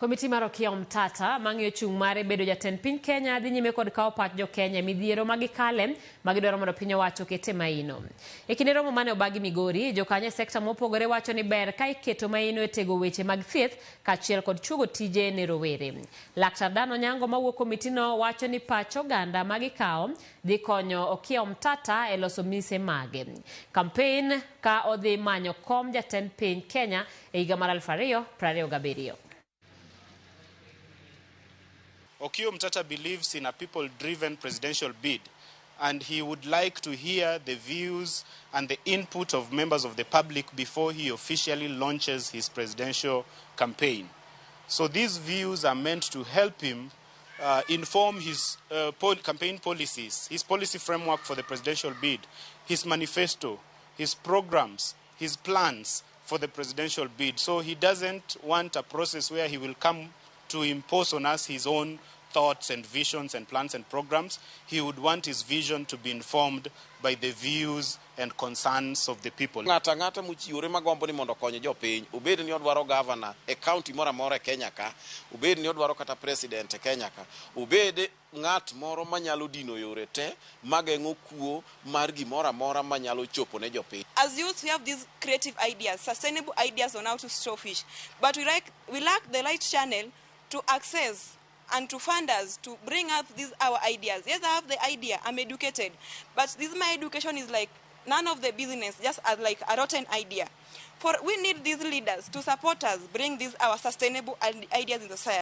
Komiti mar Okiya Omtatah mang'iyo chung' mare bedo jatend piny Kenya dhi nyime kod kawo pach jo-Kenya midhiero magikale magidwaro mondo piny owacho kete maino. E kinde romo mane obagi Migori, jokanyo e sekta mopogore wacho ni ber ka iketo maino e tego weche mag thieth kaachiel kod chugo tije ne rowere. Laktar Dano Nyango mawuok komitino wacho ni pach oganda magikawo dhi konyo Okiya Omtatah e loso mise mage. Kampen ka odhi manyo kom jatend piny Kenya e higa mar 2027. Okiya Omtatah believes in a people-driven presidential bid, and he would like to hear the views and the input of members of the public before he officially launches his presidential campaign. So these views are meant to help him inform his campaign policies, his policy framework for the presidential bid, his manifesto, his programs, his plans for the presidential bid. So he doesn't want a process where he will come to impose on us his own thoughts and visions and plans and programs. He would want his vision to be informed by the views and concerns of the people. Ngata muchiore magombo ni mondo konyo jopiny, obed ni odwaro governor e county mora mora Kenya ka, obed ni odwaro kata president e Kenya ka, obed ngat moro manyalo dino yore te magengo kuo mar gimora mora manyalo chopo ne jopiny. As youth, we have these creative ideas, sustainable ideas on how to store fish, but we lack the right channel to access and to fund us to bring up our ideas. Yes, I have the idea, I'm educated, but my education is like none of the business, just as like a rotten idea. We need these leaders to support us, bring our sustainable ideas in the society.